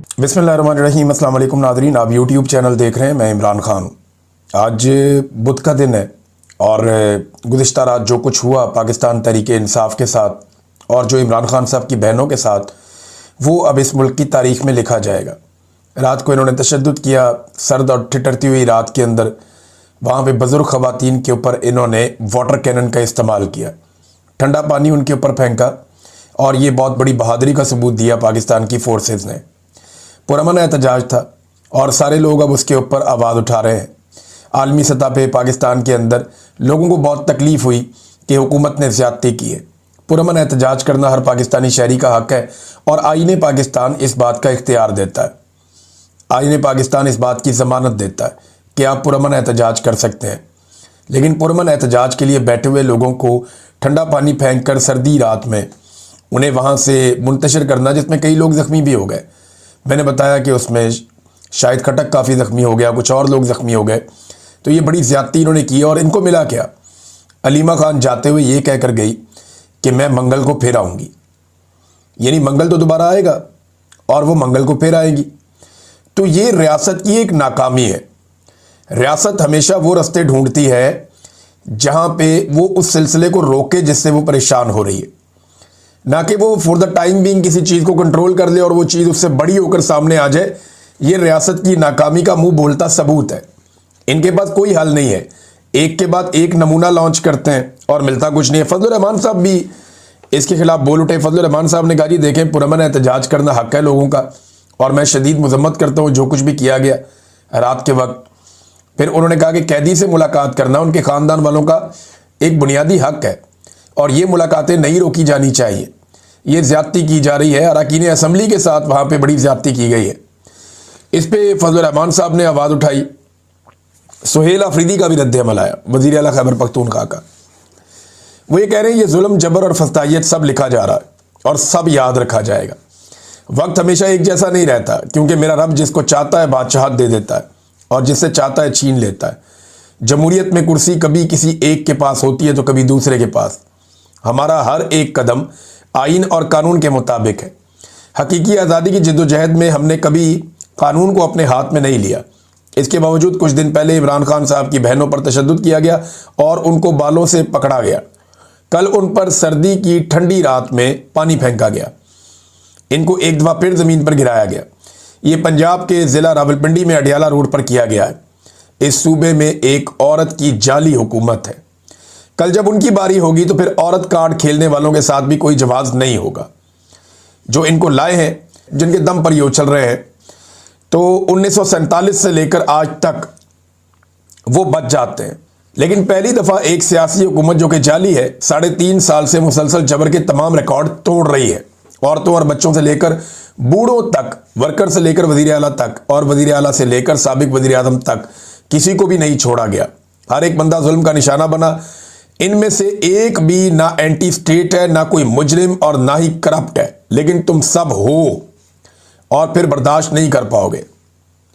बिस्मिल्लाहिर्रहमानिर्रहीम। अस्सलाम वालेकुम नाज़रीन, आप यूट्यूब चैनल देख रहे हैं। मैं इमरान खान हूँ। आज बुध का दिन है और गुज़िश्ता रात जो कुछ हुआ पाकिस्तान तहरीक इंसाफ के साथ और जो इमरान खान साहब की बहनों के साथ, वो अब इस मुल्क की तारीख़ में लिखा जाएगा। रात को इन्होंने तशद्दुद किया, सर्द और ठिठुरती हुई रात के अंदर वहाँ पे बुज़ुर्ग ख़वातीन के ऊपर इन्होंने वाटर कैनन का इस्तेमाल किया, ठंडा पानी उनके ऊपर फेंका और ये बहुत बड़ी बहादुरी का सबूत दिया पाकिस्तान की फ़ोर्सेस ने। पुरअमन एहतजाज था और सारे लोग अब उसके ऊपर आवाज़ उठा रहे हैं। आलमी सतह पे पाकिस्तान के अंदर लोगों को बहुत तकलीफ़ हुई कि हुकूमत ने ज़्यादती की है। पुरअमन एहतजाज करना हर पाकिस्तानी शहरी का हक़ है और आईने पाकिस्तान इस बात का इख्तियार देता है। आईने पाकिस्तान इस बात की ज़मानत देता है कि आप पुरअमन एहतजाज कर सकते हैं। लेकिन पुरअमन एहतजाज के लिए बैठे हुए लोगों को ठंडा पानी फेंक कर सर्दी रात में उन्हें वहाँ से मुंतशिर करना, जिसमें कई लोग ज़ख्मी भी हो गए। मैंने बताया कि उसमें शाहिद खटक काफ़ी ज़ख्मी हो गया, कुछ और लोग ज़ख्मी हो गए। तो ये बड़ी ज़्यादती इन्होंने की और इनको मिला क्या? अलीमा खान जाते हुए ये कह कर गई कि मैं मंगल को फिर आऊँगी, यानी मंगल तो दोबारा आएगा और वो मंगल को फिर आएगी। तो ये रियासत की एक नाकामी है। रियासत हमेशा वो रास्ते ढूंढती है जहाँ पे वो उस सिलसिले को रोके जिससे वो परेशान हो रही है, ना कि वो फॉर द टाइम बीइंग किसी चीज़ को कंट्रोल कर ले और वो चीज़ उससे बड़ी होकर सामने आ जाए। ये रियासत की नाकामी का मुंह बोलता सबूत है। इनके पास कोई हल नहीं है, एक के बाद एक नमूना लॉन्च करते हैं और मिलता कुछ नहीं है। फजलुर रहमान साहब भी इसके खिलाफ बोल उठे। फजलुर रहमान साहब ने कहा जी देखें, पुरअमन एहतजाज करना हक़ है लोगों का और मैं शदीद मजम्मत करता हूँ जो कुछ भी किया गया रात के वक्त। फिर उन्होंने कहा कि कैदी से मुलाकात करना उनके ख़ानदान वालों का एक बुनियादी हक़ है और ये मुलाकातें नहीं रोकी जानी चाहिए। ये ज़्यादती की जा रही है, अरकान असम्बली के साथ वहाँ पे बड़ी ज़्यादती की गई है। इस पे फजलुर रहमान साहब ने आवाज़ उठाई। सुहेल अफरीदी का भी रद्द अमल आया, वज़ीर आला खैबर पख्तूनख्वा का। वो ये कह रहे हैं ये जुल्म, जबर और फस्तायत सब लिखा जा रहा है और सब याद रखा जाएगा। वक्त हमेशा एक जैसा नहीं रहता, क्योंकि मेरा रब जिसको चाहता है बादशाहत दे देता है और जिससे चाहता है छीन लेता है। जमहूरियत में कुर्सी कभी किसी एक के पास होती है तो कभी दूसरे के पास। हमारा हर एक कदम आइन और कानून के मुताबिक है। हकीकी आज़ादी की जद्दोजहद में हमने कभी कानून को अपने हाथ में नहीं लिया। इसके बावजूद कुछ दिन पहले इमरान खान साहब की बहनों पर तशद्दुद किया गया और उनको बालों से पकड़ा गया। कल उन पर सर्दी की ठंडी रात में पानी फेंका गया। इनको एक दफ़ा फिर ज़मीन पर गिराया गया। ये पंजाब के ज़िला रावलपिंडी में अडियाला रोड पर किया गया है। इस सूबे में एक औरत की जाली हुकूमत है। कल जब उनकी बारी होगी तो फिर औरत कार्ड खेलने वालों के साथ भी कोई जवाब नहीं होगा। जो इनको लाए हैं, जिनके दम पर ये उछल रहे हैं, तो 1947 से लेकर आज तक वो बच जाते हैं। लेकिन पहली दफ़ा एक सियासी हुकूमत जो कि जाली है, 3.5 साल से मुसलसल जबर के तमाम रिकॉर्ड तोड़ रही है। औरतों और बच्चों से लेकर बूढ़ों तक, वर्कर से लेकर वज़ीर आला तक और वज़ीर आला से लेकर साबिक वज़ीर आज़म तक, किसी को भी नहीं छोड़ा गया। हर एक बंदा जुल्म का निशाना बना। इनमें से एक भी ना एंटी स्टेट है, ना कोई मुजरिम और ना ही करप्ट है, लेकिन तुम सब हो और फिर बर्दाश्त नहीं कर पाओगे।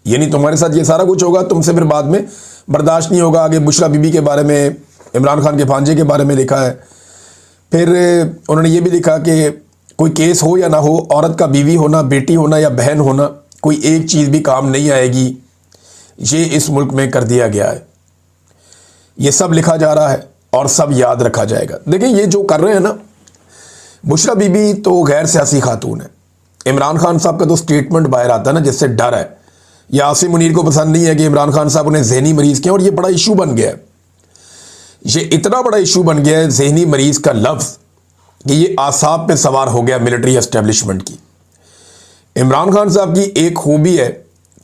यानी तुम्हारे साथ ये सारा कुछ होगा, तुमसे फिर बाद में बर्दाश्त नहीं होगा। आगे बुशरा बीबी के बारे में, इमरान खान के भांजे के बारे में लिखा है। फिर उन्होंने ये भी लिखा कि कोई केस हो या ना हो, औरत का बीवी होना, बेटी होना या बहन होना, कोई एक चीज़ भी काम नहीं आएगी। ये इस मुल्क में कर दिया गया है। ये सब लिखा जा रहा है और सब याद रखा जाएगा। देखिए ये जो कर रहे हैं ना, बुशरा बीबी तो गैर सियासी खातून है। इमरान खान साहब का तो स्टेटमेंट बाहर आता है ना, जिससे डर है। या आसिम मुनीर को पसंद नहीं है कि इमरान खान साहब उन्हें जहनी मरीज़ किया और ये बड़ा इशू बन गया है। ये इतना बड़ा इशू बन गया है जहनी मरीज़ का लफ्ज़ कि ये आसाब पे सवार हो गया मिलिट्री एस्टेब्लिशमेंट की। इमरान खान साहब की एक खूबी है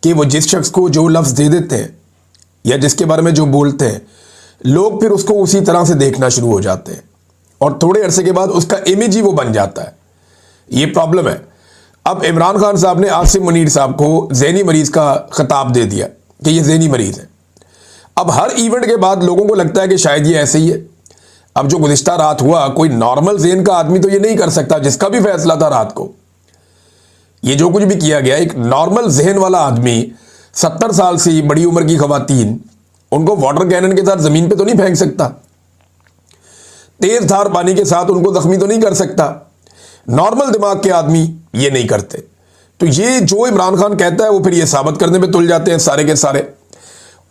कि वो जिस शख्स को जो लफ्ज़ दे देते हैं या जिसके बारे में जो बोलते हैं, लोग फिर उसको उसी तरह से देखना शुरू हो जाते हैं और थोड़े अरसे के बाद उसका इमेज ही वो बन जाता है। ये प्रॉब्लम है। अब इमरान खान साहब ने आसिम मुनीर साहब को ज़हनी मरीज़ का खिताब दे दिया कि ये ज़हनी मरीज़ है। अब हर इवेंट के बाद लोगों को लगता है कि शायद ये ऐसे ही है। अब जो गुज़िश्ता रात हुआ, कोई नॉर्मल ज़हन का आदमी तो ये नहीं कर सकता, जिसका भी फैसला था रात को, ये जो कुछ भी किया गया, एक नॉर्मल जहन वाला आदमी 70 साल से बड़ी उम्र की खवातीन, उनको वाटर कैनन के साथ ज़मीन पे तो नहीं फेंक सकता। तेज धार पानी के साथ उनको जख्मी तो नहीं कर सकता। नॉर्मल दिमाग के आदमी ये नहीं करते, تو یہ جو عمران خان کہتا ہے وہ پھر یہ ثابت کرنے میں تل جاتے ہیں سارے کے سارے،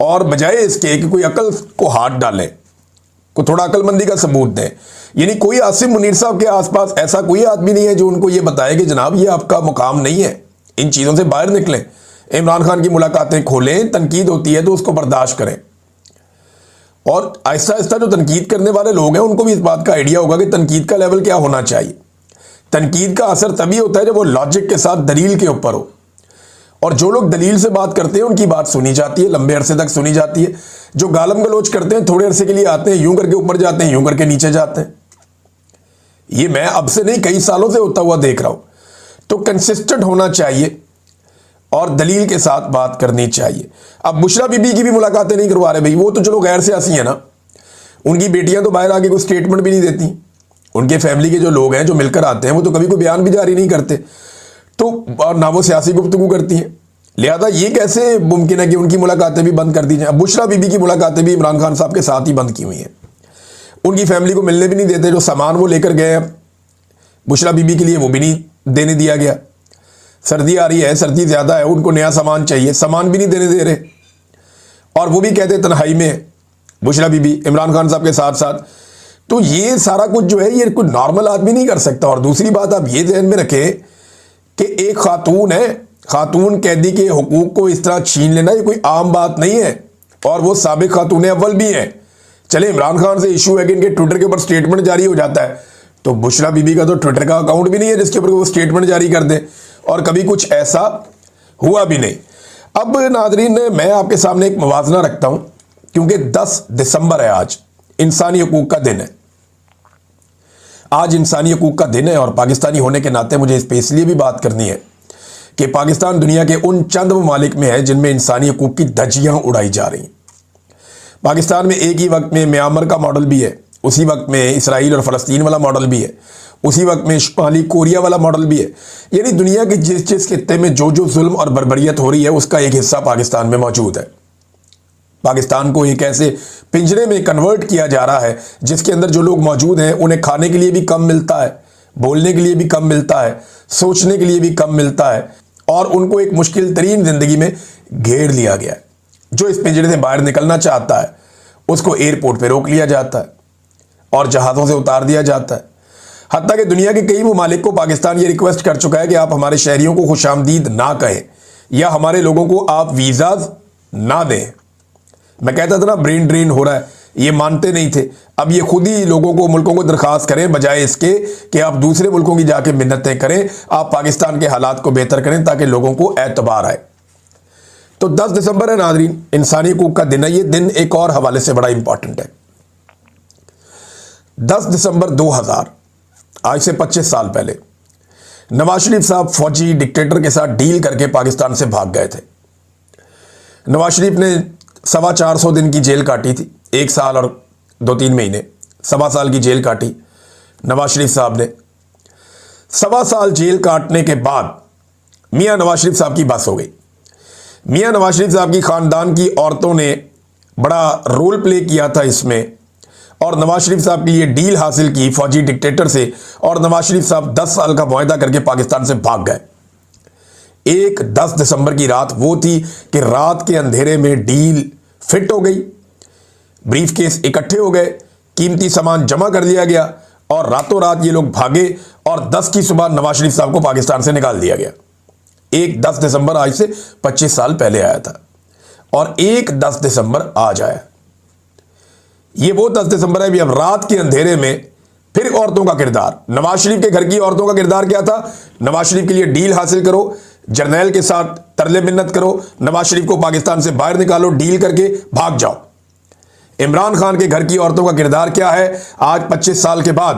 اور بجائے اس کے کہ کوئی عقل کو ہاتھ ڈالیں، کو تھوڑا عقل مندی کا ثبوت دیں، یعنی کوئی عاصم منیر صاحب کے آس پاس ایسا کوئی آدمی نہیں ہے جو ان کو یہ بتائے کہ جناب یہ آپ کا مقام نہیں ہے، ان چیزوں سے باہر نکلیں، عمران خان کی ملاقاتیں کھولیں، تنقید ہوتی ہے تو اس کو برداشت کریں۔ اور آہستہ آہستہ جو تنقید کرنے والے لوگ ہیں ان کو بھی اس بات کا آئیڈیا ہوگا کہ تنقید کا لیول کیا ہونا چاہیے۔ تنقید کا اثر تبھی ہوتا ہے جب وہ لاجک کے ساتھ دلیل کے اوپر ہو، اور جو لوگ دلیل سے بات کرتے ہیں ان کی بات سنی جاتی ہے، لمبے عرصے تک سنی جاتی ہے۔ جو گالم گلوچ کرتے ہیں تھوڑے عرصے کے لیے آتے ہیں، یوں کر کے اوپر جاتے ہیں، یوں کر کے نیچے جاتے ہیں۔ یہ میں اب سے نہیں کئی سالوں سے ہوتا ہوا دیکھ رہا ہوں۔ تو کنسسٹنٹ ہونا چاہیے اور دلیل کے ساتھ بات کرنی چاہیے۔ اب بشرا بی بی کی بھی ملاقاتیں نہیں کروا رہے بھائی، وہ تو چلو غیر سیاسی ہیں نا، ان کی بیٹیاں تو باہر آ کے کوئی سٹیٹمنٹ بھی نہیں دیتی، ان کے فیملی کے جو لوگ ہیں جو مل کر آتے ہیں وہ تو کبھی کوئی بیان بھی جاری نہیں کرتے، تو اور نہ وہ سیاسی گفتگو کرتی ہیں، لہذا یہ کیسے ممکن ہے کہ ان کی ملاقاتیں بھی بند کر دی جائیں؟ اب بشرا بی بی کی ملاقاتیں بھی عمران خان صاحب کے ساتھ ہی بند کی ہوئی ہیں، ان کی فیملی کو ملنے بھی نہیں دیتے، جو سامان وہ لے کر گئے ہیں بشرا بی بی کے لیے وہ بھی نہیں دینے دیا گیا۔ سردی آ رہی ہے، سردی زیادہ ہے، ان کو نیا سامان چاہیے، سامان بھی نہیں دینے دے رہے، اور وہ بھی کہتے تنہائی میں بشرا بی بی عمران خان صاحب کے ساتھ ساتھ۔ تو یہ سارا کچھ جو ہے یہ کوئی نارمل آدمی نہیں کر سکتا۔ اور دوسری بات آپ یہ ذہن میں رکھیں کہ ایک خاتون ہے، خاتون قیدی کے حقوق کو اس طرح چھین لینا یہ کوئی عام بات نہیں ہے، اور وہ سابق خاتون اول بھی ہیں۔ چلے عمران خان سے ایشو ہے کہ ان کے ٹویٹر کے اوپر سٹیٹمنٹ جاری ہو جاتا ہے، تو بشرا بی بی کا تو ٹویٹر کا اکاؤنٹ بھی نہیں ہے جس کے اوپر وہ سٹیٹمنٹ جاری کر دیں، اور کبھی کچھ ایسا ہوا بھی نہیں۔ اب ناظرین میں آپ کے سامنے ایک موازنہ رکھتا ہوں، کیونکہ 10 دسمبر ہے، آج انسانی حقوق کا دن ہے، آج انسانی حقوق کا دن ہے، اور پاکستانی ہونے کے ناطے مجھے اس پہ اس لیے بھی بات کرنی ہے کہ پاکستان دنیا کے ان چند ممالک میں ہے جن میں انسانی حقوق کی دھجیاں اڑائی جا رہی ہیں۔ پاکستان میں ایک ہی وقت میں میانمار کا ماڈل بھی ہے، اسی وقت میں اسرائیل اور فلسطین والا ماڈل بھی ہے، اسی وقت میں شمالی کوریا والا ماڈل بھی ہے، یعنی دنیا کے جس خطے میں جو ظلم اور بربریت ہو رہی ہے اس کا ایک حصہ پاکستان میں موجود ہے۔ پاکستان کو ایک ایسے پنجرے میں کنورٹ کیا جا رہا ہے جس کے اندر جو لوگ موجود ہیں انہیں کھانے کے لیے بھی کم ملتا ہے، بولنے کے لیے بھی کم ملتا ہے، سوچنے کے لیے بھی کم ملتا ہے، اور ان کو ایک مشکل ترین زندگی میں گھیر لیا گیا ہے۔ جو اس پنجرے سے باہر نکلنا چاہتا ہے اس کو ایئرپورٹ پہ روک لیا جاتا ہے اور جہازوں سے اتار دیا جاتا ہے۔ حتیٰ کہ دنیا کے کئی ممالک کو پاکستان یہ ریکویسٹ کر چکا ہے کہ آپ ہمارے شہریوں کو خوش آمدید نہ کہیں، یا ہمارے لوگوں کو آپ ویزاز نہ دیں۔ میں کہتا تھا نا برین ڈرین ہو رہا ہے، یہ مانتے نہیں تھے، اب یہ خود ہی لوگوں کو، ملکوں کو درخواست کریں، بجائے اس کے کہ آپ دوسرے ملکوں کی جا کے منتیں کریں، آپ پاکستان کے حالات کو بہتر کریں تاکہ لوگوں کو اعتبار آئے۔ تو 10 دسمبر ہے ناظرین، انسانی حقوق کا دن ہے۔ یہ دن ایک اور حوالے سے بڑا امپورٹنٹ ہے۔ 10 دسمبر 2000، آج سے 25 سال پہلے، نواز شریف صاحب فوجی ڈکٹیٹر کے ساتھ ڈیل کر کے پاکستان سے بھاگ گئے تھے۔ نواز شریف نے 425 دن کی جیل کاٹی تھی، 1 سال اور 2-3 مہینے، 1.25 سال کی جیل کاٹی نواز شریف صاحب نے۔ 1.25 سال جیل کاٹنے کے بعد میاں نواز شریف صاحب کی بس ہو گئی۔ میاں نواز شریف صاحب کی خاندان کی عورتوں نے بڑا رول پلے کیا تھا اس میں، اور نواز شریف صاحب کے لیے ڈیل حاصل کی فوجی ڈکٹیٹر سے، اور نواز شریف صاحب 10 سال کا معاہدہ کر کے پاکستان سے بھاگ گئے۔ ایک 10 دسمبر کی رات وہ تھی کہ رات کے اندھیرے میں ڈیل فٹ ہو گئی، بریف کیس اکٹھے ہو گئے، قیمتی سامان جمع کر دیا گیا، اور راتوں رات یہ لوگ بھاگے، اور 10 کی صبح نواز شریف صاحب کو پاکستان سے نکال دیا گیا۔ ایک 10 دسمبر آج سے 25 سال پہلے آیا تھا، اور ایک 10 دسمبر آج آیا۔ یہ وہ 10 دسمبر ہے بھی۔ اب رات کے اندھیرے میں پھر عورتوں کا کردار، نواز شریف کے گھر کی عورتوں کا کردار کیا تھا؟ نواز شریف کے لیے ڈیل حاصل کرو، جرنیل کے ساتھ ترلے منت کرو، نواز شریف کو پاکستان سے باہر نکالو، ڈیل کر کے بھاگ جاؤ۔ عمران خان کے گھر کی عورتوں کا کردار کیا ہے آج 25 سال کے بعد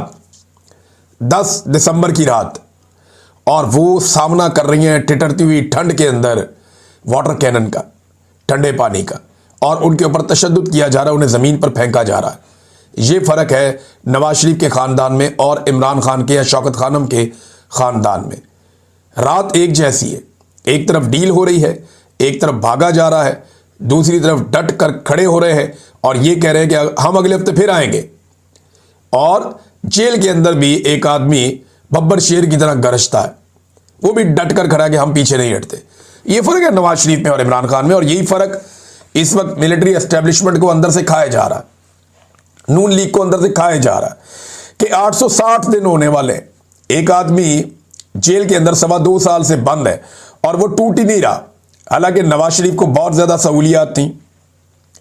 10 دسمبر کی رات؟ اور وہ سامنا کر رہی ہیں ٹھٹرتی ہوئی ٹھنڈ کے اندر واٹر کینن کا، ٹھنڈے پانی کا، اور ان کے اوپر تشدد کیا جا رہا ہے، انہیں زمین پر پھینکا جا رہا ہے۔ یہ فرق ہے نواز شریف کے خاندان میں اور عمران خان کے یا شوکت خانم کے خاندان میں۔ رات ایک جیسی ہے، ایک طرف ڈیل ہو رہی ہے، ایک طرف بھاگا جا رہا ہے، دوسری طرف ڈٹ کر کھڑے ہو رہے ہیں اور یہ کہہ رہے ہیں کہ ہم اگلے ہفتے پھر آئیں گے۔ اور جیل کے اندر بھی ایک آدمی ببر شیر کی طرح گرجتا ہے، वो भी डट कर खड़ा है कि हम पीछे नहीं हटते। ये फर्क है नवाज शरीफ में और इमरान खान में, और यही फर्क इस वक्त मिलिट्री एस्टेब्लिशमेंट को अंदर से खाया जा रहा है, नून लीग को अंदर से खाया जा रहा है कि 860 दिन होने वाले, एक आदमी जेल के अंदर 2.25 साल से बंद है और वो टूट ही नहीं रहा। हालांकि नवाज शरीफ को बहुत ज्यादा सहूलियात थी,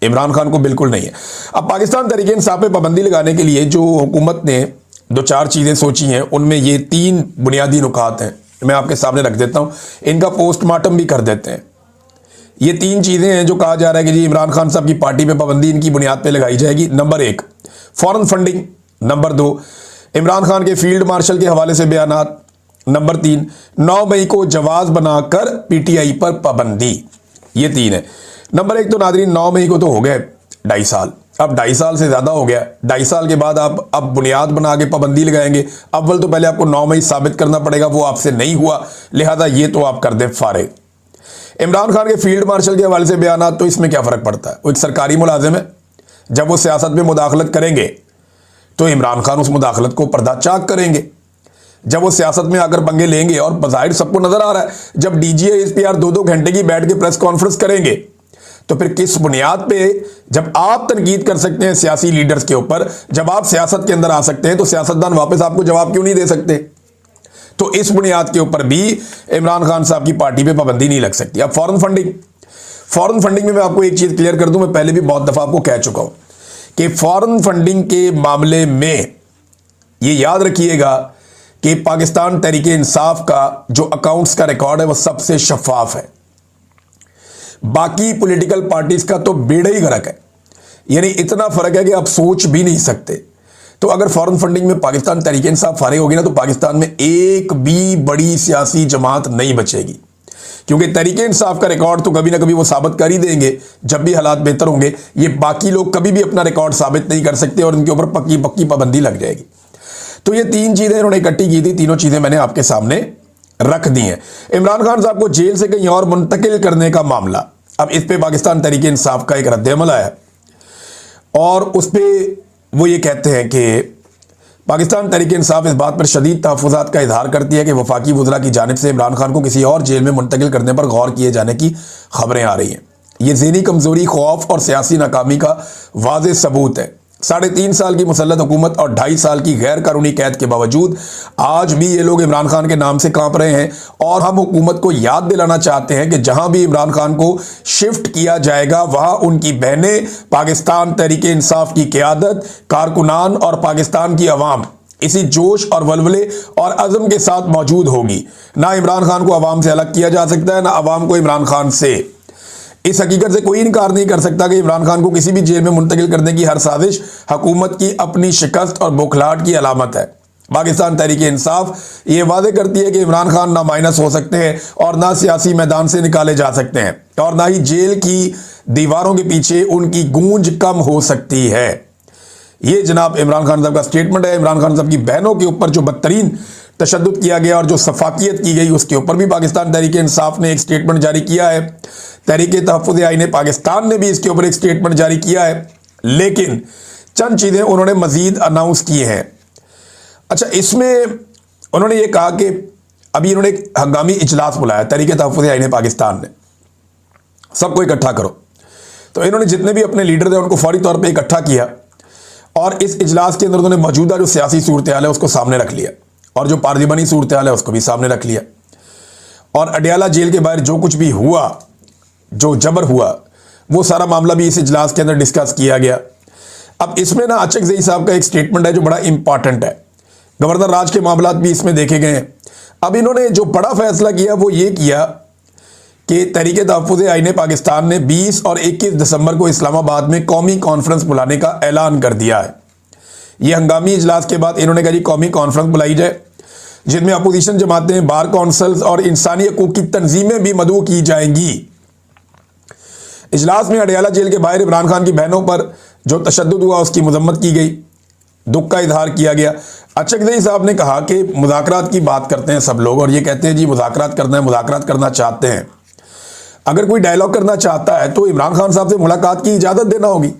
इमरान खान को बिल्कुल नहीं है। अब पाकिस्तान तहरीक इंसाफ पे पाबंदी लगाने के लिए जो हुकूमत ने 2-4 चीजें सोची हैं, उनमें ये 3 बुनियादी नुकात हैं, मैं आपके सामने रख देता हूं, इनका पोस्टमार्टम भी कर देते हैं। ये 3 चीजें हैं जो कहा जा रहा है कि जी इमरान खान साहब की पार्टी पे पाबंदी इनकी बुनियाद पे लगाई जाएगी। Number 1 foreign funding, number 2 Imran Khan के फील्ड मार्शल के हवाले से बयानात, नंबर 3 9 मई को जवाज बनाकर पीटीआई पर पाबंदी। ये 3 है। नंबर 1 तो नादरीन 9 मई को तो हो गए 2.5 साल, अब 2.5 साल से ज्यादा हो गया। 2.5 साल के बाद आप अब बुनियाद बना के पाबंदी लगाएंगे। अव्वल तो पहले आपको 9 मई साबित करना पड़ेगा, वो आपसे नहीं हुआ, लिहाजा ये तो आप कर दे फारिग। इमरान खान के फील्ड मार्शल के हवाले से बयानात, तो इसमें क्या फर्क पड़ता है, वो एक सरकारी मुलाजिम है, जब वो सियासत में मुदाखलत करेंगे तो इमरान खान उस मुदाखलत को पर्दा चाक करेंगे। जब वो सियासत में आकर पंगे लेंगे, और बज़ाहिर सबको नजर आ रहा है, जब डीजीए एसपीआर 2-2 घंटे की बैठ के प्रेस कॉन्फ्रेंस करेंगे, तो फिर किस बुनियाद पे, जब आप तनकीद कर सकते हैं सियासी लीडर्स के ऊपर, जब आप सियासत के अंदर आ सकते हैं, तो सियासतदान वापस आपको जवाब क्यों नहीं दे सकते? तो इस बुनियाद के ऊपर भी इमरान खान साहब की पार्टी पे पाबंदी नहीं लग सकती। अब फॉरेन फंडिंग में मैं आपको एक चीज क्लियर कर दूं, मैं पहले भी बहुत दफा आपको कह चुका हूं कि फॉरेन फंडिंग के मामले में ये याद रखिएगा कि पाकिस्तान तहरीक इंसाफ का जो अकाउंट्स का रिकॉर्ड है वो सबसे शफाफ है। बाकी पॉलिटिकल पार्टीज का तो बेड़ा ही गर्क है, यानी इतना फर्क है कि आप सोच भी नहीं सकते। तो अगर फॉरेन फंडिंग में पाकिस्तान तहरीक इंसाफ फारिग होगी ना, तो पाकिस्तान में एक भी बड़ी सियासी जमात नहीं बचेगी, क्योंकि तहरीक इंसाफ का रिकॉर्ड तो कभी ना कभी वो साबित कर ही देंगे जब भी हालात बेहतर होंगे। ये बाकी लोग कभी भी अपना रिकॉर्ड साबित नहीं कर सकते और इनके ऊपर पक्की पक्की पाबंदी लग जाएगी। तो ये 3 चीजें इन्होंने इकट्ठी की थी, तीनों चीजें मैंने आपके सामने रख दी हैं। इमरान खान साहब को जेल से कहीं और मुंतकिल करने का मामला, अब इस पे पाकिस्तान तहरीक इंसाफ का एक रद्द-ए-अमल आया और उस पर वो ये कहते हैं कि पाकिस्तान तहरीक इंसाफ इस बात पर शदीद तहफ़्फ़ुज़ात का इजहार करती है कि वफाकी वज़रा की जानिब से इमरान खान को किसी और जेल में मुंतकिल करने पर गौर किए जाने की खबरें आ रही हैं। ये ज़हनी कमज़ोरी, खौफ और सियासी नाकामी का वाज़ेह सबूत है। 3.5 साल की मुसल्लत हुकूमत और 2.5 साल की गैर कानूनी कैद के बावजूद आज भी ये लोग इमरान खान के नाम से कांप रहे हैं, और हम हुकूमत को याद दिलाना चाहते हैं कि जहां भी इमरान खान को शिफ्ट किया जाएगा वहां उनकी बहनें, पाकिस्तान तहरीक इंसाफ की क़यादत, कारकुनान और पाकिस्तान की अवाम इसी जोश और वलवले और अज़म के साथ मौजूद होगी। ना इमरान खान को अवाम से अलग किया जा सकता है, ना अवाम को इमरान खान से। इस हकीकत से कोई इनकार नहीं कर सकता कि इमरान खान को किसी भी जेल में मुंतकिल करने की हर साजिश हुकूमत की अपनी शिकस्त और बौखलाहट की अलामत है। पाकिस्तान तहरीक इंसाफ ये वादे करती है कि इमरान खान ना माइनस हो सकते हैं और ना सियासी मैदान से निकाले जा सकते हैं, और ना ही जेल की दीवारों के पीछे उनकी गूंज कम हो सकती है। ये जनाब इमरान खान साहब का स्टेटमेंट है। इमरान खान साहब की बहनों के ऊपर जो बदतरीन तशद्दुद किया गया और जो सफाकियत की गई, उसके ऊपर भी पाकिस्तान तहरीक इंसाफ ने एक स्टेटमेंट जारी किया है। तहरीक तहफ़्फ़ुज़ आईन पाकिस्तान ने भी इसके ऊपर एक स्टेटमेंट जारी किया है, लेकिन चंद चीज़ें उन्होंने मज़ीद अनाउंस की हैं। अच्छा, इसमें उन्होंने ये कहा कि अभी इन्होंने एक हंगामी इजलास बुलाया तहरीक तहफ़्फ़ुज़ आईन पाकिस्तान ने, सबको इकट्ठा करो। तो इन्होंने जितने भी अपने लीडर थे उनको फौरी तौर पर इकट्ठा किया, और इस इजलास के अंदर उन्होंने मौजूदा जो सियासी सूरत हाल है उसको सामने रख लिया, और जो पार्लिमानी सूरत हाल है उसको भी सामने रख लिया, और अडयाला जेल के बाहर जो कुछ भी हुआ, जो जबर हुआ, वो सारा मामला भी इस इजलास के अंदर डिस्कस किया गया। अब इसमें ना अचकज़ई साहब का एक स्टेटमेंट है जो बड़ा इंपॉर्टेंट है। गवर्नर राज के मामलात भी इसमें देखे गए हैं। अब इन्होंने जो बड़ा फैसला किया वो ये किया कि तहरीक तहफ़्फ़ुज़ आईन पाकिस्तान ने 20 और 21 दिसंबर को इस्लामाबाद में कौमी कॉन्फ्रेंस बुलाने का ऐलान कर दिया है। ये हंगामी इजलास के बाद इन्होंने कहा कौमी कॉन्फ्रेंस बुलाई जाए, जिनमें अपोजिशन जमातें, बार काउंसिल्स और इंसानी हकूक़ की तंजीमें भी मदऊ की जाएंगी। इजलास में अडयाला जेल के बाहर इमरान खान की बहनों पर जो तशद्दुद हुआ उसकी मजम्मत की गई, दुख का इजहार किया गया। अचकज़ई साहब ने कहा कि मुज़ाकरात की बात करते हैं सब लोग, और ये कहते हैं जी मुज़ाकरात करना है, मुज़ाकरात करना चाहते हैं। अगर कोई डायलॉग करना चाहता है तो इमरान खान साहब से मुलाकात की इजाज़त देना होगी।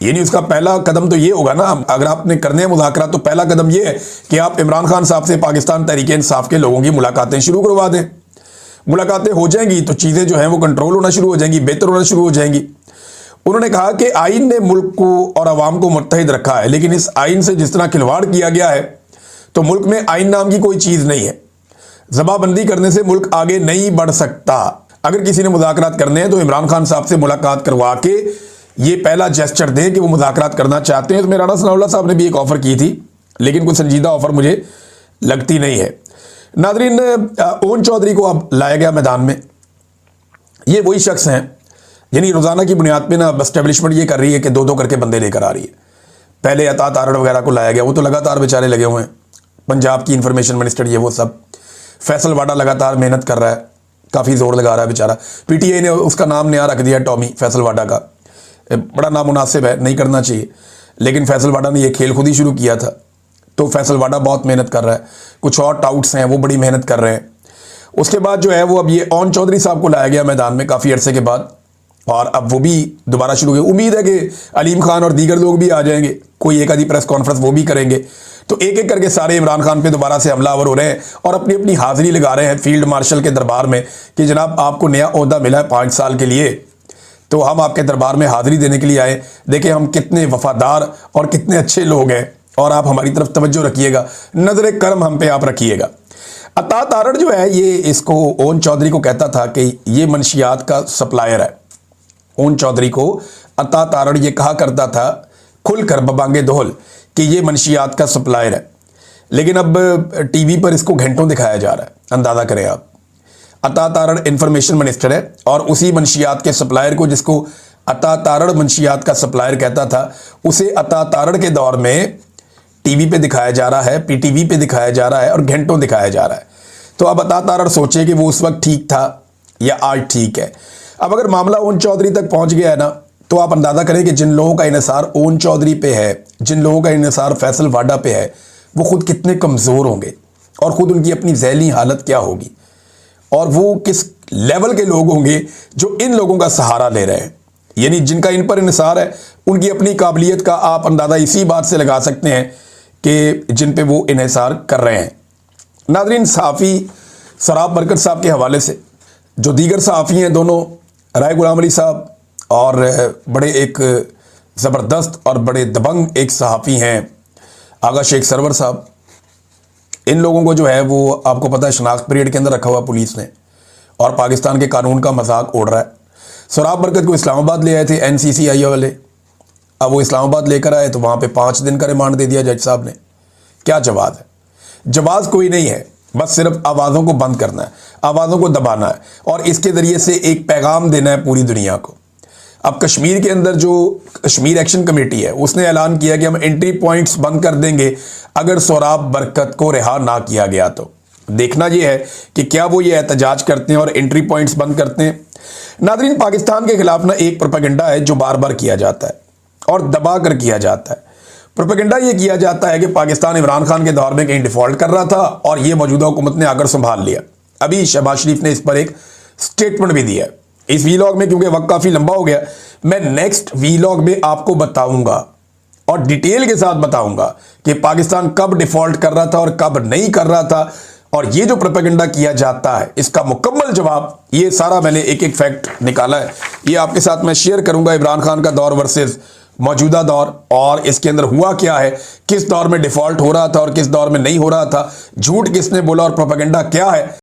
یعنی اس کا پہلا قدم تو یہ ہوگا نا، اگر آپ نے کرنے ہیں مذاکرات تو پہلا قدم یہ ہے کہ آپ عمران خان صاحب سے پاکستان تحریک انصاف کے لوگوں کی ملاقاتیں شروع کروا دیں. ملاقاتیں ہو جائیں گی تو چیزیں جو ہیں وہ کنٹرول ہونا شروع ہو جائیں گی، بہتر ہونا شروع ہو جائیں گی. انہوں نے کہا کہ آئین نے ملک کو اور عوام کو متحد رکھا ہے، لیکن اس آئین سے جس طرح کھلواڑ کیا گیا ہے تو ملک میں آئین نام کی کوئی چیز نہیں ہے. زباں بندی کرنے سے ملک آگے نہیں بڑھ سکتا. اگر کسی نے مذاکرات کرنے ہیں تو عمران خان صاحب سے ملاقات کروا کے یہ پہلا جیسچر دیں کہ وہ مذاکرات کرنا چاہتے ہیں. تو میرا رانا ثناء اللہ صاحب نے بھی ایک آفر کی تھی، لیکن کوئی سنجیدہ آفر مجھے لگتی نہیں ہے. ناظرین، اون چودھری کو اب لایا گیا میدان میں. یہ وہی شخص ہیں یعنی روزانہ کی بنیاد پہ نا اسٹیبلشمنٹ یہ کر رہی ہے کہ دو کر کے بندے لے کر آ رہی ہے. پہلے عطا تارڑ وغیرہ کو لایا گیا، وہ تو لگاتار بیچارے لگے ہوئے ہیں. پنجاب کی انفارمیشن منسٹر یہ وہ سب. فیصل واڈا لگاتار محنت کر رہا ہے، کافی زور لگا رہا ہے بیچارہ. پی ٹی آئی نے اس کا نام نیا رکھ دیا ٹامی فیصل واڈا کا. بڑا نامناسب ہے، نہیں کرنا چاہیے، لیکن فیصل واڈا نے یہ کھیل خود ہی شروع کیا تھا. تو فیصل واڈا بہت محنت کر رہا ہے. کچھ اور ٹاؤٹس ہیں وہ بڑی محنت کر رہے ہیں. اس کے بعد جو ہے وہ اب یہ اون چودھری صاحب کو لایا گیا میدان میں کافی عرصے کے بعد، اور اب وہ بھی دوبارہ شروع ہوئے. امید ہے کہ علیم خان اور دیگر لوگ بھی آ جائیں گے، کوئی ایک آدھی پریس کانفرنس وہ بھی کریں گے. تو ایک ایک کر کے سارے عمران خان پہ دوبارہ سے حملہ آور ہو رہے ہیں اور اپنی اپنی حاضری لگا رہے ہیں فیلڈ مارشل کے دربار میں کہ جناب آپ کو نیا عہدہ ملا ہے 5 سال کے لیے، تو ہم آپ کے دربار میں حاضری دینے کے لیے آئے. دیکھیں ہم کتنے وفادار اور کتنے اچھے لوگ ہیں، اور آپ ہماری طرف توجہ رکھیے گا، نظر کرم ہم پہ آپ رکھیے گا. عطا تارڑ جو ہے یہ اس کو اون چودھری کو کہتا تھا کہ یہ منشیات کا سپلائر ہے. اون چودھری کو عطا تارڑ یہ کہا کرتا تھا کھل کر ببانگے دہل کہ یہ منشیات کا سپلائر ہے. لیکن اب ٹی وی پر اس کو گھنٹوں دکھایا جا رہا ہے. اندازہ کریں آپ، عطا تارڑ انفارمیشن منسٹر ہے اور اسی منشیات کے سپلائر کو، جس کو عطا تارڑ منشیات کا سپلائر کہتا تھا، اسے عطا تارڑ کے دور میں ٹی وی پہ دکھایا جا رہا ہے، پی ٹی وی پہ دکھایا جا رہا ہے اور گھنٹوں دکھایا جا رہا ہے. تو اب عطا تارڑ سوچے کہ وہ اس وقت ٹھیک تھا یا آج ٹھیک ہے. اب اگر معاملہ اون چودھری تک پہنچ گیا ہے نا، تو آپ اندازہ کریں کہ جن لوگوں کا انحصار اون چودھری پہ ہے، جن لوگوں کا انحصار فیصل واڈا پہ ہے، وہ خود کتنے کمزور ہوں گے اور خود ان کی اپنی ذیلی حالت کیا ہوگی، اور وہ کس لیول کے لوگ ہوں گے جو ان لوگوں کا سہارا لے رہے ہیں. یعنی جن کا ان پر انحصار ہے ان کی اپنی قابلیت کا آپ اندازہ اسی بات سے لگا سکتے ہیں کہ جن پہ وہ انحصار کر رہے ہیں. ناظرین، صحافی سراب برکت صاحب کے حوالے سے جو دیگر صحافی ہیں دونوں، رائے غلام علی صاحب اور بڑے ایک زبردست اور بڑے دبنگ ایک صحافی ہیں آغا شیخ سرور صاحب، ان لوگوں کو جو ہے وہ آپ کو پتہ ہے شناخت پریڈ کے اندر رکھا ہوا پولیس نے، اور پاکستان کے قانون کا مذاق اڑ رہا ہے. سراب برکت کو اسلام آباد لے آئے تھے این سی سی آئی والے. اب وہ اسلام آباد لے کر آئے تو وہاں پہ 5 دن کا ریمانڈ دے دیا جج صاحب نے. کیا جواز ہے؟ جواز کوئی نہیں ہے، بس صرف آوازوں کو بند کرنا ہے، آوازوں کو دبانا ہے اور اس کے ذریعے سے ایک پیغام دینا ہے پوری دنیا کو. اب کشمیر کے اندر جو کشمیر ایکشن کمیٹی ہے اس نے اعلان کیا کہ ہم انٹری پوائنٹس بند کر دیں گے اگر سراب برکت کو رہا نہ کیا گیا. تو دیکھنا یہ ہے کہ کیا وہ یہ احتجاج کرتے ہیں اور انٹری پوائنٹس بند کرتے ہیں. ناظرین، پاکستان کے خلاف نا ایک پروپیگنڈا ہے جو بار بار کیا جاتا ہے اور دبا کر کیا جاتا ہے. پروپیگنڈا یہ کیا جاتا ہے کہ پاکستان عمران خان کے دور میں کہیں ڈیفالٹ کر رہا تھا اور یہ موجودہ حکومت نے آ کر سنبھال لیا. ابھی شہباز شریف نے اس پر ایک سٹیٹمنٹ بھی دیا ہے. اس ویلاگ میں کیونکہ وقت کافی لمبا ہو گیا، میں نیکسٹ ویلاگ میں آپ کو بتاؤں گا اور ڈیٹیل کے ساتھ بتاؤں گا کہ پاکستان کب ڈیفالٹ کر رہا تھا اور کب نہیں کر رہا تھا، اور یہ جو پروپیگنڈا کیا جاتا ہے اس کا مکمل جواب، یہ سارا میں نے ایک ایک فیکٹ نکالا ہے، یہ آپ کے ساتھ میں شیئر کروں گا. عمران خان کا دور ورسز موجودہ دور، اور اس کے اندر ہوا کیا ہے، کس دور میں ڈیفالٹ ہو رہا تھا اور کس دور میں نہیں ہو رہا تھا، جھوٹ کس نے بولا اور پروپیگنڈا کیا ہے.